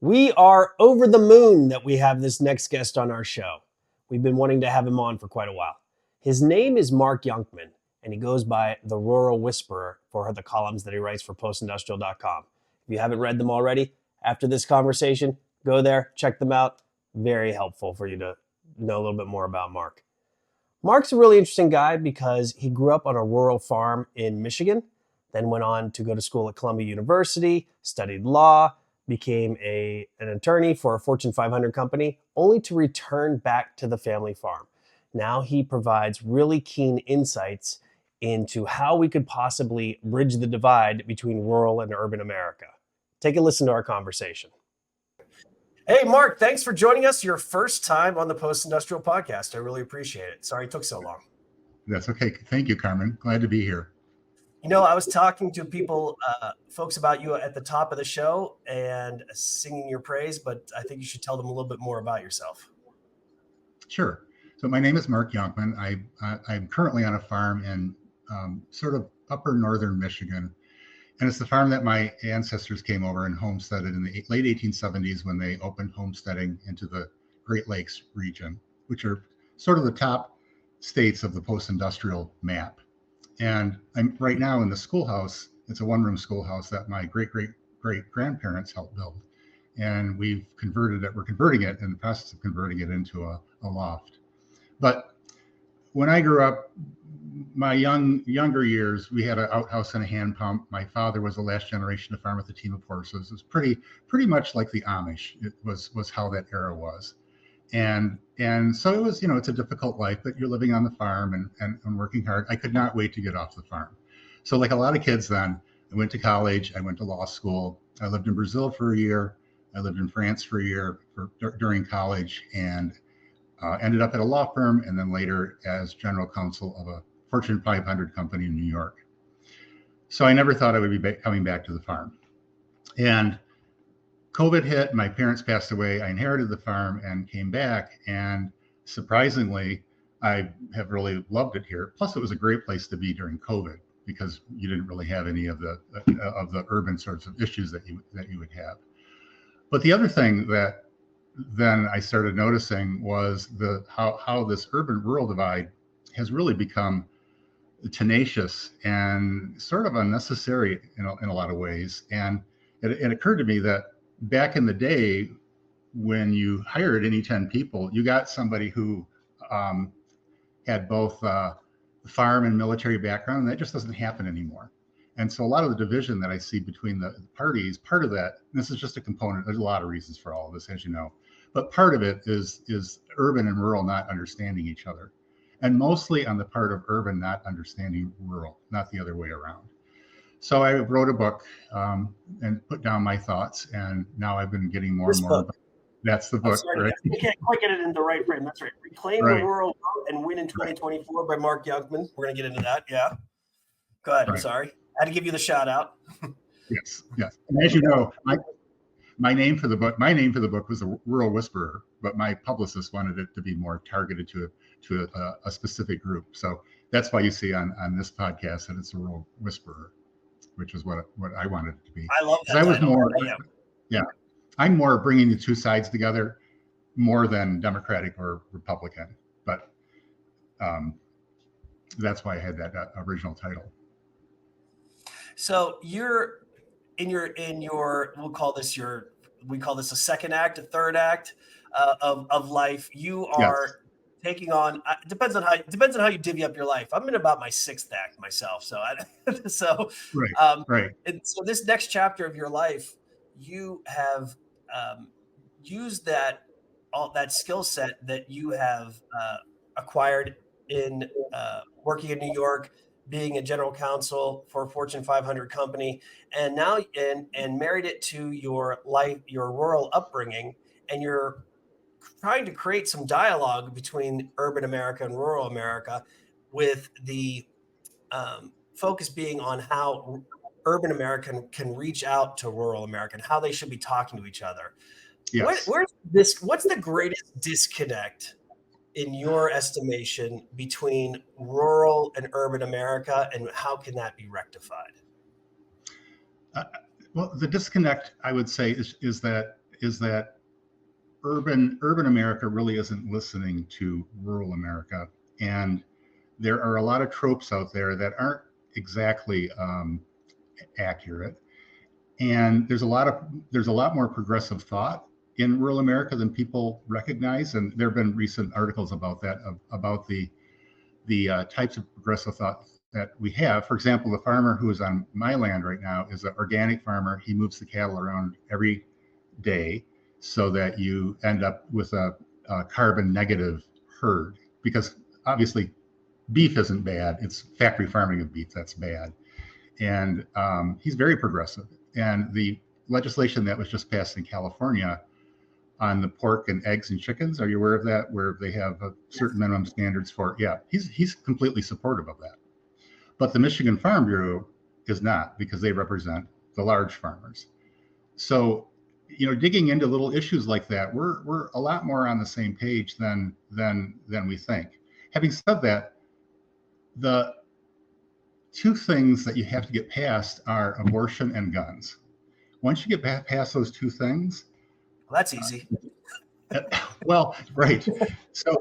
We are over the moon that we have this next guest on our show. We've been wanting to have him on for quite a while. His name is Mark Yonkman, and he goes by the Rural Whisperer for the columns that he writes for Postindustrial.com. If you haven't read them already, after this conversation, go there, check them out. Very helpful for you to know a little bit more about Mark. Mark's a really interesting guy because he grew up on a rural farm in Michigan, then went on to go to school at Columbia University, studied law, became an attorney for a Fortune 500 company, only to return back to the family farm. Now he provides really keen insights into how we could possibly bridge the divide between rural and urban America. Take a listen to our conversation. Hey, Mark, thanks for joining us. Your first time on the Post-Industrial Podcast. I really appreciate it. Sorry it took so long. That's okay. Thank you, Carmen. Glad to be here. You know, I was talking to folks about you at the top of the show and singing your praise, but I think you should tell them a little bit more about yourself. Sure. So my name is Mark Yonkman. I'm currently on a farm in sort of upper northern Michigan. And it's the farm that my ancestors came over and homesteaded in the late 1870s when they opened homesteading into the Great Lakes region, which are sort of the top states of the post-industrial map. And I'm right now in the schoolhouse. It's a one-room schoolhouse that my great-great-great-grandparents helped build. And we're converting it in the process of converting it into a loft. But when I grew up, my younger years, we had an outhouse and a hand pump. My father was the last generation to farm with a team of horses. It was pretty much like the Amish. It was how that era was. And so it was, it's a difficult life, but you're living on the farm and working hard. I could not wait to get off the farm. So like a lot of kids then, I went to college, I went to law school. I lived in Brazil for a year. I lived in France for a year during college, and ended up at a law firm, and then later as general counsel of a Fortune 500 company in New York. So I never thought I would be coming back to the farm. And COVID hit, my parents passed away. I inherited the farm and came back. And surprisingly, I have really loved it here. Plus, it was a great place to be during COVID because you didn't really have any of the urban sorts of issues that you would have. But the other thing that then I started noticing was how this urban-rural divide has really become tenacious and sort of unnecessary in a lot of ways. And it occurred to me that back in the day, when you hired any 10 people, you got somebody who had both farm and military background, and that just doesn't happen anymore. And so a lot of the division that I see between the parties, part of that, and this is just a component, there's a lot of reasons for all of this, as you know, but part of it is urban and rural not understanding each other. And mostly on the part of urban not understanding rural, not the other way around. So I wrote a book and put down my thoughts, and now I've been getting more and more. That's the book, right? You can't quite get it in the right frame. That's right. Reclaim the Rural Vote and Win in 2024 by Mark Yonkman. We're going to get into that. Yeah. Go ahead. I'm sorry. I had to give you the shout out. Yes. And as you know, my name for the book was the Rural Whisperer, but my publicist wanted it to be more targeted to a specific group. So that's why you see on this podcast that it's a Rural Whisperer, which is what I wanted it to be. I love that. I was more, I'm more bringing the two sides together more than Democratic or Republican, but that's why I had that original title. So you're in your we call this a second act, a third act of life. You are taking on. Depends on how you divvy up your life. I'm in about my sixth act myself. So right. And so this next chapter of your life, you have used that skill set that you have acquired in working in New York, being a general counsel for a Fortune 500 company, and now and married it to your life, your rural upbringing, and you're trying to create some dialogue between urban America and rural America, with the focus being on how urban America can reach out to rural America and how they should be talking to each other. Yes. What's the greatest disconnect in your estimation between rural and urban America, and how can that be rectified? Well, the disconnect, I would say, is that is that urban America really isn't listening to rural America, and there are a lot of tropes out there that aren't exactly accurate. And there's a lot more progressive thought in rural America than people recognize. And there have been recent articles about that, about the types of progressive thought that we have. For example, the farmer who is on my land right now is an organic farmer. He moves the cattle around every day so that you end up with a carbon negative herd, because obviously beef isn't bad. It's factory farming of beef that's bad. And he's very progressive. And the legislation that was just passed in California on the pork and eggs and chickens, are you aware of that? Where they have a certain minimum standards for, yeah, he's completely supportive of that. But the Michigan Farm Bureau is not, because they represent the large farmers. So, digging into little issues like that, we're a lot more on the same page than we think. Having said that, the two things that you have to get past are abortion and guns. Once you get past those two things, well, that's easy. Well, right. So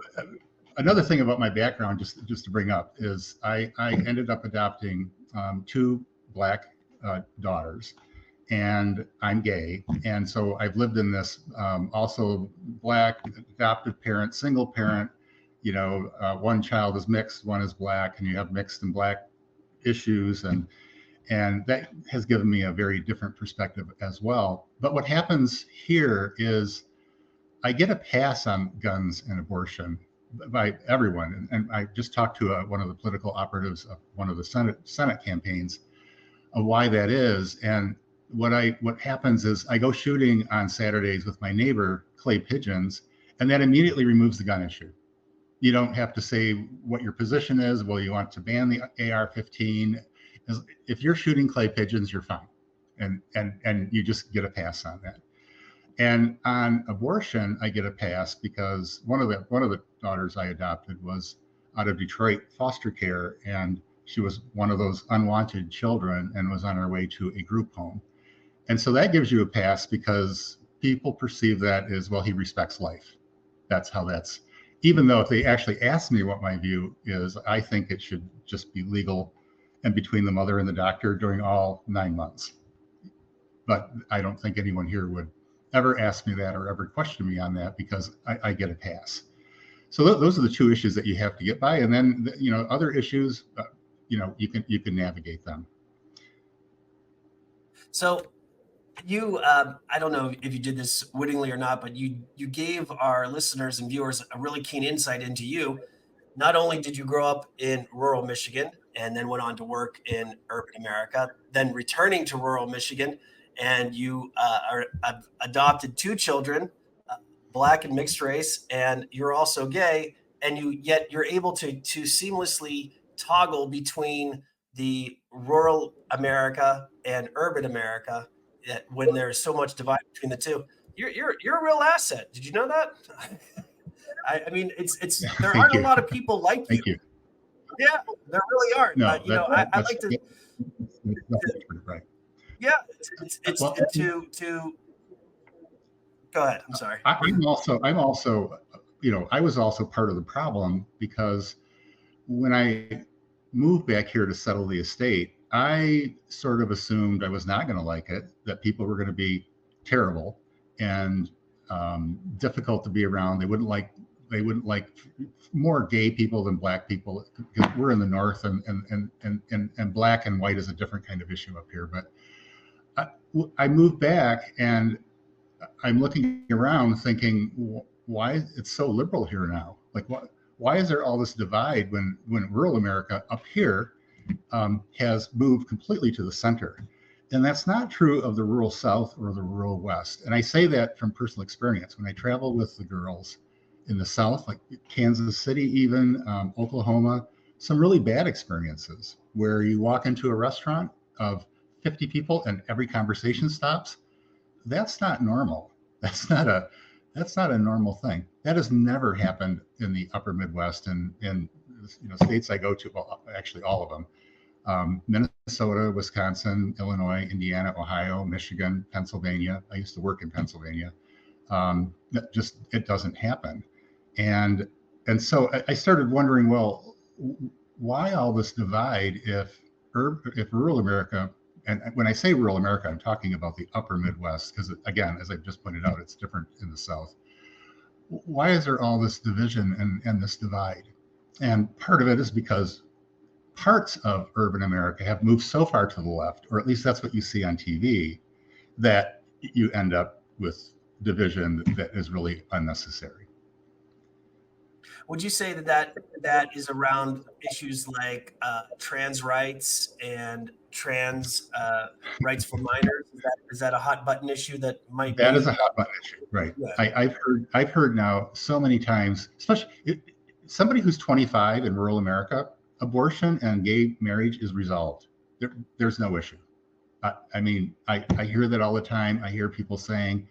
another thing about my background, just to bring up, is I ended up adopting two Black daughters, and I'm gay. And so I've lived in this also Black adoptive parent, single parent, one child is mixed, one is Black, and you have mixed and Black issues. And that has given me a very different perspective as well. But what happens here is I get a pass on guns and abortion by everyone. And I just talked to one of the political operatives of one of the Senate campaigns of why that is. And what happens is I go shooting on Saturdays with my neighbor, clay pigeons, and that immediately removes the gun issue. You don't have to say what your position is. Well, you want to ban the AR-15. If you're shooting clay pigeons, you're fine. And you just get a pass on that. And on abortion, I get a pass because one of the daughters I adopted was out of Detroit foster care, and she was one of those unwanted children and was on her way to a group home. And so that gives you a pass because people perceive that as, well, he respects life. That's how that's, even though if they actually ask me what my view is, I think it should just be legal and between the mother and the doctor during all 9 months. But I don't think anyone here would ever ask me that or ever question me on that because I get a pass. So those are the two issues that you have to get by. And then, other issues, you can navigate them. So you, I don't know if you did this wittingly or not, but you gave our listeners and viewers a really keen insight into you. Not only did you grow up in rural Michigan and then went on to work in urban America, then returning to rural Michigan, and you have adopted two children, Black and mixed race, and you're also gay, and yet you're able to seamlessly toggle between the rural America and urban America when there's so much divide between the two. You're a real asset. Did you know that? I mean, it's there aren't a lot of people like you. Thank you. Yeah, there really aren't. No, I like to. Right. Yeah, it's well, to. Go ahead. I'm sorry. I'm also, I was also part of the problem because when I moved back here to settle the estate, I sort of assumed I was not going to like it, that people were going to be terrible and difficult to be around. They wouldn't like more gay people than Black people because we're in the North, and Black and white is a different kind of issue up here. But I moved back and I'm looking around thinking, why it's so liberal here now? Like, why is there all this divide when rural America up here has moved completely to the center? And that's not true of the rural South or the rural West. And I say that from personal experience. When I travel with the girls in the South, like Kansas City, even Oklahoma, some really bad experiences where you walk into a restaurant of 50 people and every conversation stops. That's not normal. That's not a normal thing. That has never happened in the upper Midwest and in states I go to, well, actually all of them. Minnesota, Wisconsin, Illinois, Indiana, Ohio, Michigan, Pennsylvania. I used to work in Pennsylvania. It doesn't happen. And so I started wondering, well, why all this divide if rural America, and when I say rural America, I'm talking about the upper Midwest, because again, as I've just pointed out, it's different in the South. Why is there all this division and this divide? And part of it is because parts of urban America have moved so far to the left, or at least that's what you see on TV, that you end up with division that is really unnecessary. Would you say that is around issues like trans rights and trans rights for minors? Is that a hot button issue that might That be? is a hot button issue, right? Yeah. I've heard now so many times, especially somebody who's 25 in rural America, abortion and gay marriage is resolved. There's no issue. I mean, I hear that all the time. I hear people saying,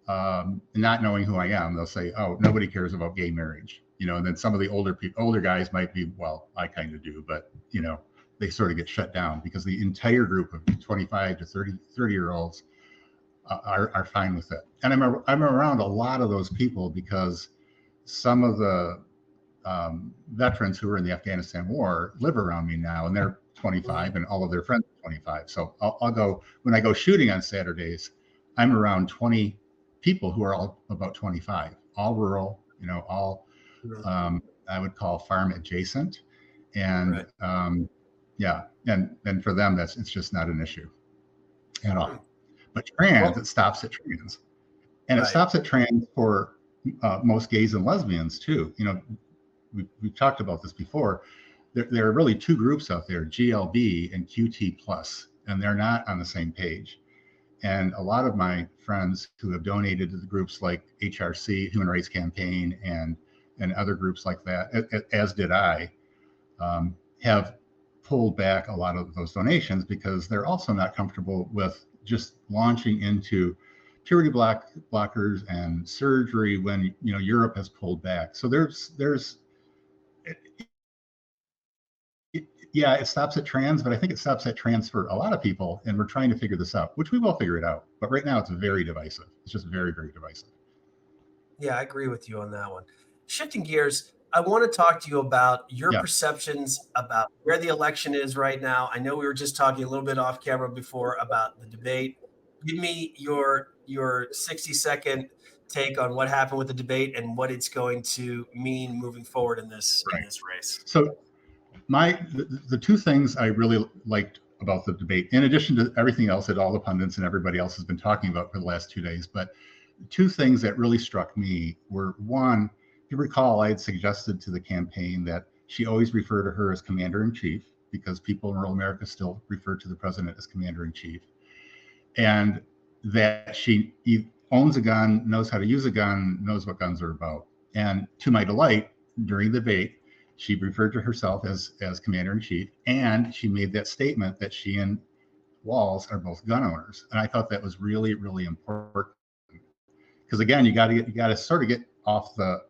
not knowing who I am, they'll say, "Oh, nobody cares about gay marriage," and then some of the older guys might be, "Well, I kind of do," but they sort of get shut down because the entire group of 25 to 30-year-olds are fine with it. And I'm around a lot of those people because some of the veterans who were in the Afghanistan war live around me now, and they're 25, and all of their friends are 25. So I'll go, when I go shooting on Saturdays, I'm around 20 people who are all about 25, all rural, all I would call farm adjacent, and yeah, and for them it's just not an issue at all. But trans, it stops at trans, and it stops at trans for most gays and lesbians too. We've talked about this before. There are really two groups out there, GLB and QT plus, and they're not on the same page. And a lot of my friends who have donated to the groups like HRC, Human Rights Campaign, and other groups like that, as did I, have pulled back a lot of those donations because they're also not comfortable with just launching into puberty blockers and surgery when Europe has pulled back. So yeah, it stops at trans, but I think it stops at trans for a lot of people, and we're trying to figure this out, which we will figure it out. But right now, it's very divisive. It's just very, very divisive. Yeah, I agree with you on that one. Shifting gears, I want to talk to you about your perceptions about where the election is right now. I know we were just talking a little bit off camera before about the debate. Give me your 60-second take on what happened with the debate and what it's going to mean moving forward in this race. So the two things I really liked about the debate, in addition to everything else that all the pundits and everybody else has been talking about for the last 2 days, but two things that really struck me were, one, if you recall, I had suggested to the campaign that she always refer to her as commander-in-chief because people in rural America still refer to the president as commander-in-chief, and that she owns a gun, knows how to use a gun, knows what guns are about. And to my delight, during the debate, she referred to herself as commander-in-chief, and she made that statement that she and Walls are both gun owners. And I thought that was really, really important. Because again, you got to sort of get off the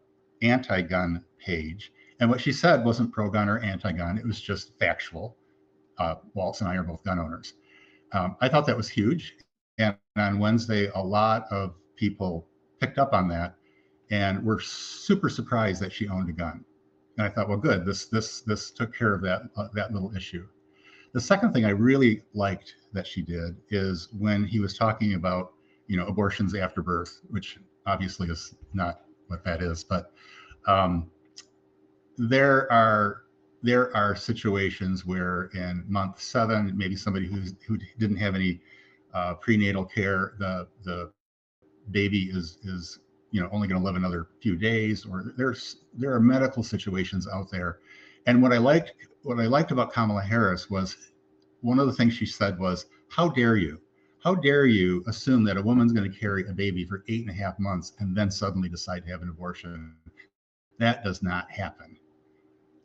anti-gun page. And what she said wasn't pro-gun or anti-gun; it was just factual. Waltz and I are both gun owners. I thought that was huge. And on Wednesday, a lot of people picked up on that, and were super surprised that she owned a gun. And I thought, well, good. This took care of that little issue. The second thing I really liked that she did is when he was talking about abortions after birth, which obviously is not what that is, but there are situations where in month 7, maybe somebody who didn't have any prenatal care, the baby is only going to live another few days, or there are medical situations out there. And what I liked about Kamala Harris was, one of the things she said was, how dare you assume that a woman's going to carry a baby for 8.5 months and then suddenly decide to have an abortion? That does not happen.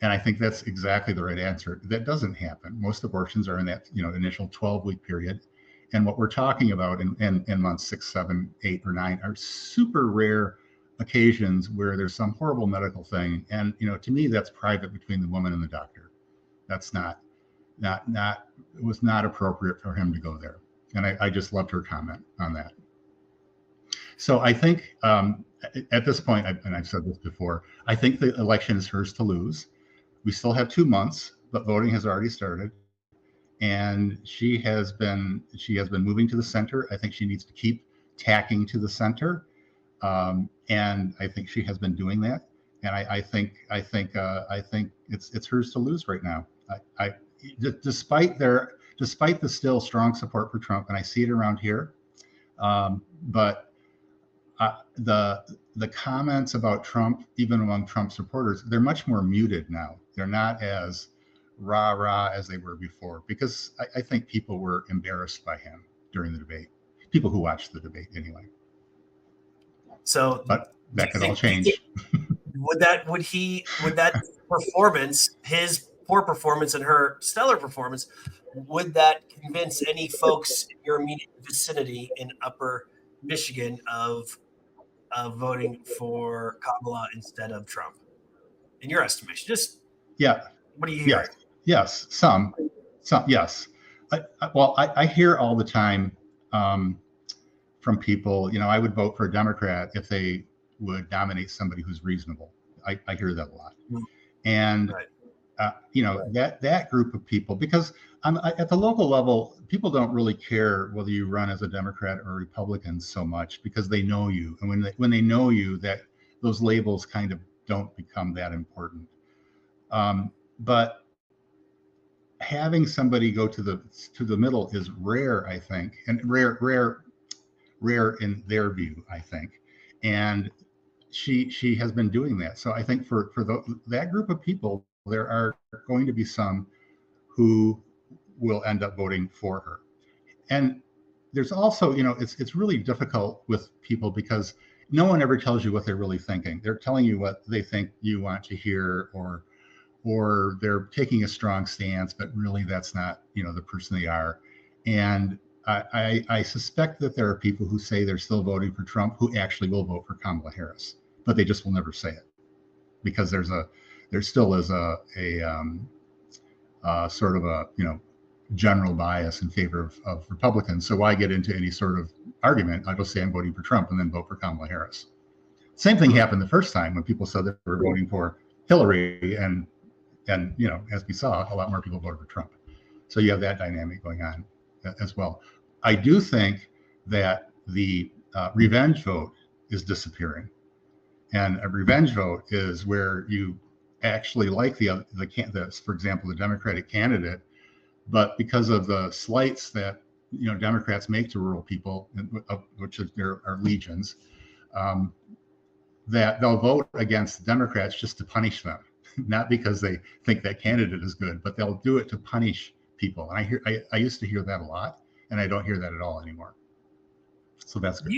And I think that's exactly the right answer. That doesn't happen. Most abortions are in that initial 12-week period. And what we're talking about in months 6, 7, 8, or 9 are super rare occasions where there's some horrible medical thing. And to me, that's private between the woman and the doctor. That's not it was not appropriate for him to go there. And I just loved her comment on that. So I think at this point, and I've said this before, I think the election is hers to lose. We still have 2 months, but voting has already started, and she has been moving to the center. I think she needs to keep tacking to the center, and I think she has been doing that. And I think it's hers to lose right now. Despite the still strong support for Trump, and I see it around here, but the comments about Trump, even among Trump supporters, they're much more muted now. They're not as rah as they were before, because I think people were embarrassed by him during the debate. People who watched the debate anyway. So, but that could all change. Would that performance, his poor performance and her stellar performance, would that convince any folks in your immediate vicinity in Upper Michigan of voting for Kamala instead of Trump? In your estimation, just what do you hear? Yes, some, yes. I hear all the time from people, I would vote for a Democrat if they would nominate somebody who's reasonable. I hear that a lot. And, that group of people, because at the local level, people don't really care whether you run as a Democrat or a Republican so much, because they know you. And when they know you, that those labels kind of don't become that important. But having somebody go to the middle is rare, I think, and rare in their view, I think. And she has been doing that. So I think for that group of people, there are going to be some who will end up voting for her. And there's also, it's really difficult with people, because no one ever tells you what they're really thinking. They're telling you what they think you want to hear, or they're taking a strong stance, but really that's not, the person they are. And I suspect that there are people who say they're still voting for Trump who actually will vote for Kamala Harris, but they just will never say it, because there still is a sort of a general bias in favor of Republicans. So why get into any sort of argument? I'll just say I'm voting for Trump and then vote for Kamala Harris. Same thing happened the first time when people said that they were voting for Hillary, and as we saw, a lot more people voted for Trump. So you have that dynamic going on as well. I do think that the revenge vote is disappearing, and a revenge vote is where you actually like the for example, the Democratic candidate, but because of the slights that Democrats make to rural people, of which there are legions, that they'll vote against Democrats just to punish them, not because they think that candidate is good, but they'll do it to punish people. And I used to hear that a lot, and I don't hear that at all anymore. So that's good.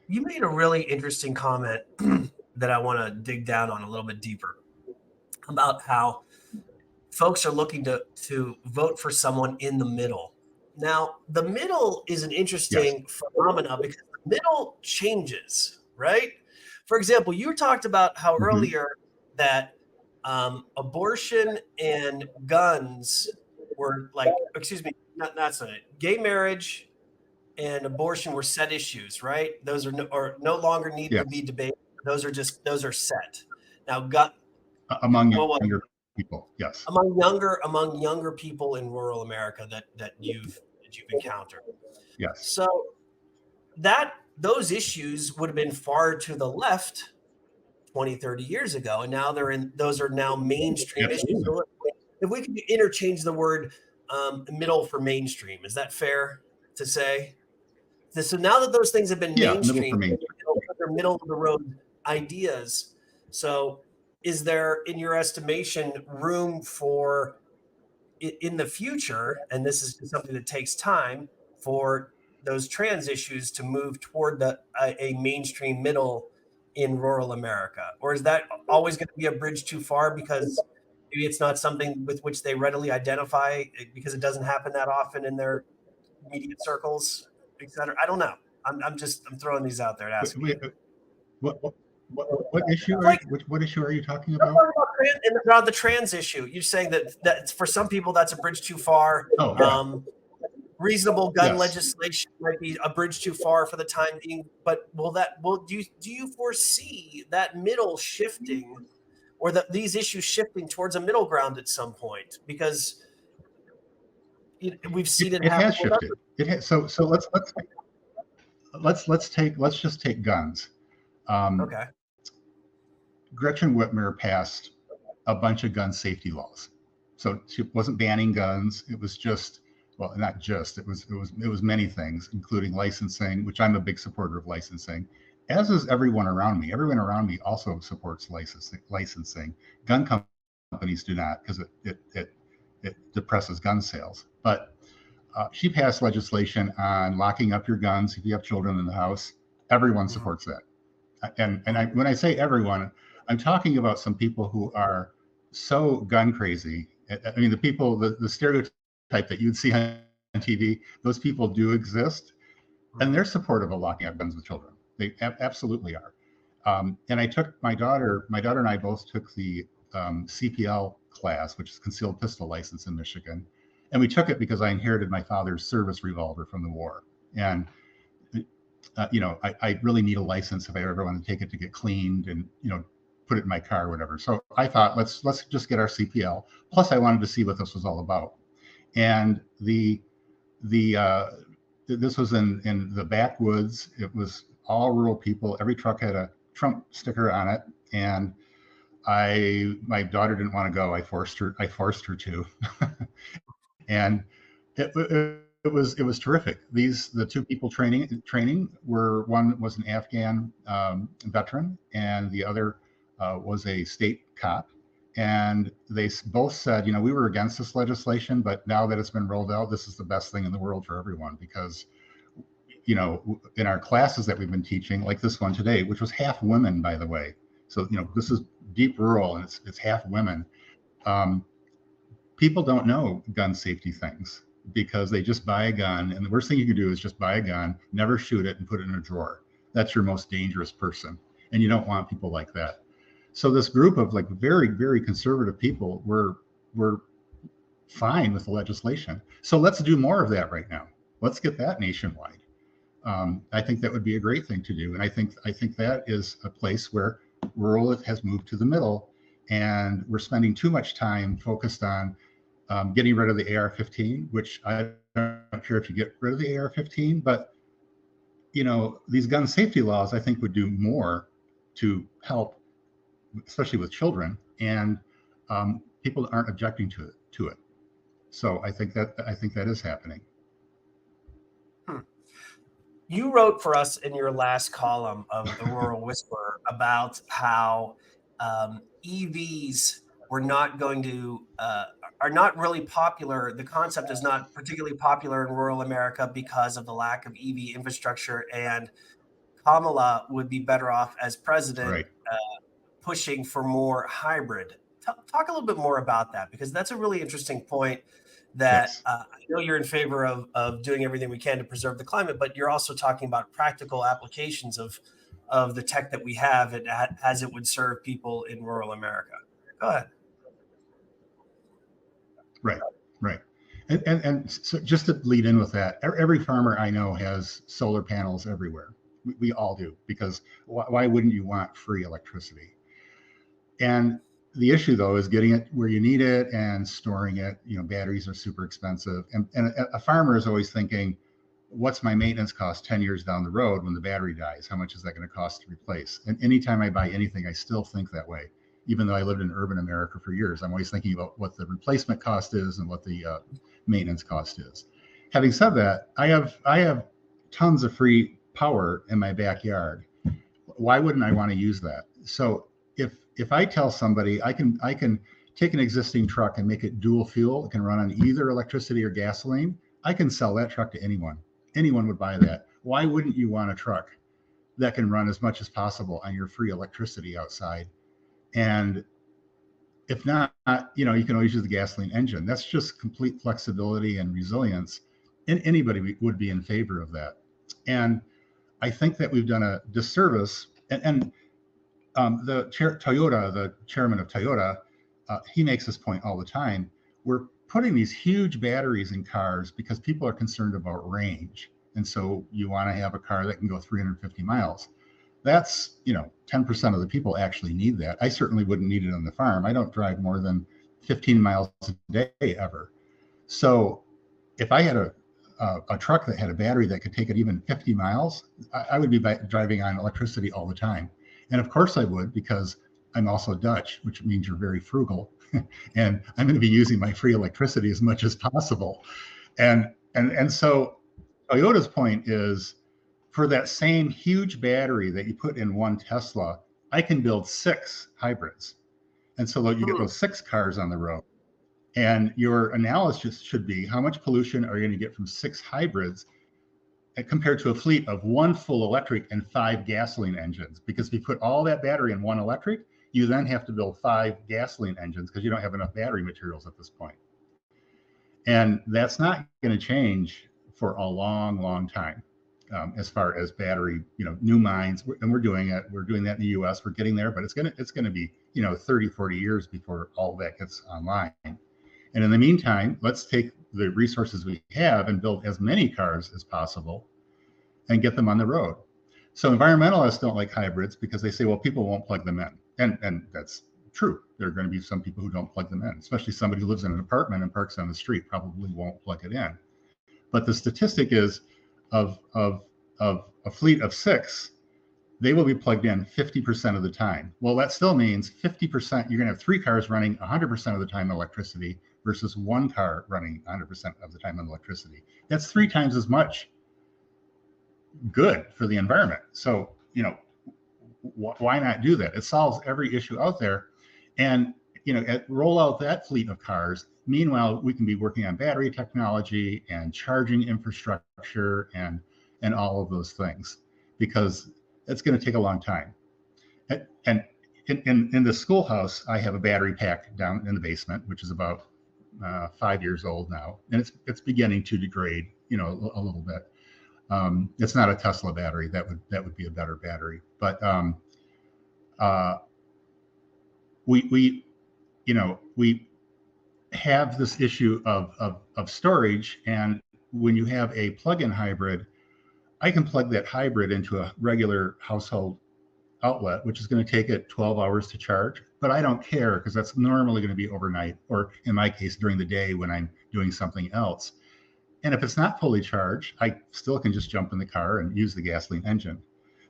You made a really interesting comment that I want to dig down on a little bit deeper, about how folks are looking to vote for someone in the middle. Now, the middle is an interesting phenomenon, because the middle changes, right? For example, you talked about how earlier that abortion and guns were gay marriage and abortion were set issues, right? Those are no longer need to be debated. Those are set. Now, among younger people, yes. Among younger people in rural America that you've encountered. Yes. So those issues would have been far to the left 20, 30 years ago, and now those are now mainstream issues. So if we could interchange the word middle for mainstream, is that fair to say? So now that those things have been mainstream, they're middle of the road ideas. So is there, in your estimation, room for in the future, and this is something that takes time, for those trans issues to move toward a mainstream middle in rural America? Or is that always going to be a bridge too far, because maybe it's not something with which they readily identify, because it doesn't happen that often in their immediate circles, et cetera? I don't know. I'm throwing these out there and asking. What issue are you talking about? About the trans issue. You're saying that for some people that's a bridge too far. reasonable gun Yes. legislation might be a bridge too far for the time being, but do you foresee that middle shifting, or these issues shifting towards a middle ground at some point? Because we've seen it It happen has with shifted. It has, so let's just take guns. Okay. Gretchen Whitmer passed a bunch of gun safety laws. So she wasn't banning guns. It was just, well, not just, it was many things, including licensing, which I'm a big supporter of licensing, as is everyone around me. Everyone around me also supports licensing. Gun companies do not, because it depresses gun sales. But she passed legislation on locking up your guns if you have children in the house. Everyone supports that. And when I say everyone, I'm talking about some people who are so gun crazy. I mean, the stereotype that you'd see on TV, those people do exist, and they're supportive of locking up guns with children. They absolutely are. And I took my daughter and I both took the CPL class, which is concealed pistol license in Michigan. And we took it because I inherited my father's service revolver from the war. And I really need a license if I ever want to take it to get cleaned and, put it in my car or whatever. So I thought, let's just get our CPL. Plus, I wanted to see what this was all about. And this was in the backwoods. It was all rural people. Every truck had a Trump sticker on it. And my daughter didn't want to go. I forced her to. And it was terrific. The two people training were, one was an Afghan veteran, and the other was a state cop. And they both said, we were against this legislation, but now that it's been rolled out, this is the best thing in the world for everyone, because in our classes that we've been teaching, like this one today, which was half women, by the way. So this is deep rural, and it's half women. People don't know gun safety things because they just buy a gun, and the worst thing you can do is just buy a gun, never shoot it, and put it in a drawer. That's your most dangerous person, and you don't want people like that. So this group of like very, very conservative people were fine with the legislation. So let's do more of that right now. Let's get that nationwide. I think that would be a great thing to do, and I think that is a place where rural has moved to the middle, and we're spending too much time focused on getting rid of the AR-15, which I don't care if you get rid of the AR-15, but these gun safety laws I think would do more to help, especially with children, and people aren't objecting to it. So I think that is happening. You wrote for us in your last column of the Rural Whisperer about how EVs are not really popular. The concept is not particularly popular in rural America because of the lack of EV infrastructure, and Kamala would be better off as president, Right. Pushing for more hybrid. Talk a little bit more about that, because that's a really interesting point. That Yes. I know you're in favor of doing everything we can to preserve the climate, but you're also talking about practical applications of the tech that we have, as it would serve people in rural America. Go ahead. Right. And so just to lead in with that, every farmer I know has solar panels everywhere. We all do, because why wouldn't you want free electricity? And the issue, though, is getting it where you need it and storing it. Batteries are super expensive. And a farmer is always thinking, what's my maintenance cost 10 years down the road when the battery dies? How much is that going to cost to replace? And anytime I buy anything, I still think that way. Even though I lived in urban America for years, I'm always thinking about what the replacement cost is and what the maintenance cost is. Having said that, I have tons of free power in my backyard. Why wouldn't I want to use that? So if I tell somebody I can take an existing truck and make it dual fuel, it can run on either electricity or gasoline, I can sell that truck to anyone. Anyone would buy that. Why wouldn't you want a truck that can run as much as possible on your free electricity outside? And if not, you can always use the gasoline engine. That's just complete flexibility and resilience. And anybody would be in favor of that. And I think that we've done a disservice. And the chairman of Toyota, he makes this point all the time. We're putting these huge batteries in cars because people are concerned about range. And so you want to have a car that can go 350 miles. That's, 10% of the people actually need that. I certainly wouldn't need it on the farm. I don't drive more than 15 miles a day ever. So if I had a truck that had a battery that could take it even 50 miles, I would be driving on electricity all the time. And of course I would, because I'm also Dutch, which means you're very frugal. And I'm going to be using my free electricity as much as possible. And so Toyota's point is, for that same huge battery that you put in one Tesla, I can build 6 hybrids. And so you get those 6 cars on the road. And your analysis should be, how much pollution are you going to get from 6 hybrids compared to a fleet of 1 full electric and 5 gasoline engines? Because if you put all that battery in 1 electric, you then have to build 5 gasoline engines because you don't have enough battery materials at this point. And that's not going to change for a long, long time. As far as battery, new mines, and we're doing it. We're doing that in the U.S. We're getting there, but it's gonna be 30, 40 years before all that gets online. And in the meantime, let's take the resources we have and build as many cars as possible and get them on the road. So environmentalists don't like hybrids because they say, well, people won't plug them in, and that's true. There are going to be some people who don't plug them in, especially somebody who lives in an apartment and parks on the street probably won't plug it in. But the statistic is, of a fleet of 6, they will be plugged in 50% of the time. Well, that still means 50%, you're going to have 3 cars running 100% of the time on electricity versus 1 car running 100% of the time on electricity. That's 3 times as much good for the environment. So, why not do that? It solves every issue out there. And, roll out that fleet of cars. Meanwhile, we can be working on battery technology and charging infrastructure and all of those things, because it's going to take a long time. And in the schoolhouse, I have a battery pack down in the basement, which is about 5 years old now, and it's beginning to degrade, a little bit. It's not a Tesla battery. That would be a better battery, but we have this issue of storage. And when you have a plug-in hybrid, I can plug that hybrid into a regular household outlet, which is going to take it 12 hours to charge. But I don't care, because that's normally going to be overnight, or in my case, during the day when I'm doing something else. And if it's not fully charged, I still can just jump in the car and use the gasoline engine.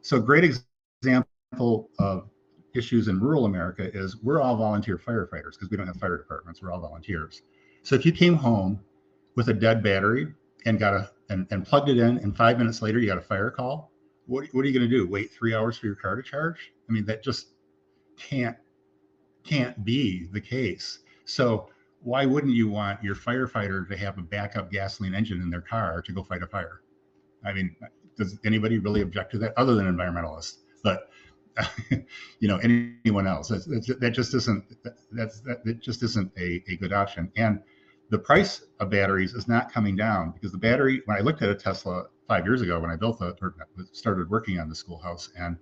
So a great example of issues in rural America is, we're all volunteer firefighters because we don't have fire departments. We're all volunteers. So if you came home with a dead battery and and plugged it in, and 5 minutes later you got a fire call, what are you going to do? Wait 3 hours for your car to charge? I mean, that just can't be the case. So why wouldn't you want your firefighter to have a backup gasoline engine in their car to go fight a fire? I mean, does anybody really object to that, other than environmentalists? But anyone else? That just isn't a good option. And the price of batteries is not coming down, because the battery, when I looked at a Tesla 5 years ago, when I started working on the schoolhouse, and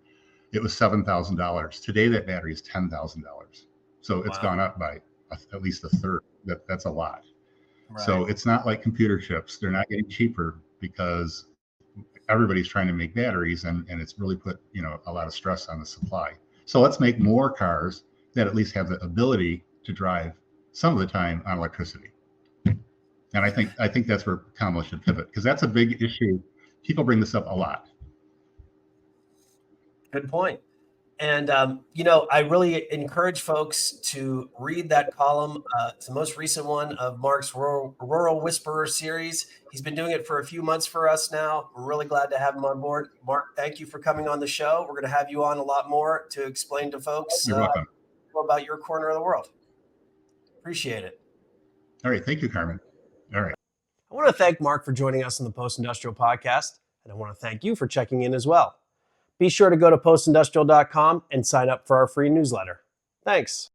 it was $7,000. Today, that battery is $10,000. So it's gone up by at least a third. That's a lot. Right. So it's not like computer chips. They're not getting cheaper because everybody's trying to make batteries, and it's really put a lot of stress on the supply. So let's make more cars that at least have the ability to drive some of the time on electricity. And I think that's where Kamala should pivot, because that's a big issue. People bring this up a lot. Good point. And, I really encourage folks to read that column. It's the most recent one of Mark's Rural Whisperer series. He's been doing it for a few months for us now. We're really glad to have him on board. Mark, thank you for coming on the show. We're going to have you on a lot more to explain to folks about your corner of the world. Appreciate it. All right. Thank you, Carmen. All right. I want to thank Mark for joining us on the Postindustrial Podcast, and I want to thank you for checking in as well. Be sure to go to postindustrial.com and sign up for our free newsletter. Thanks.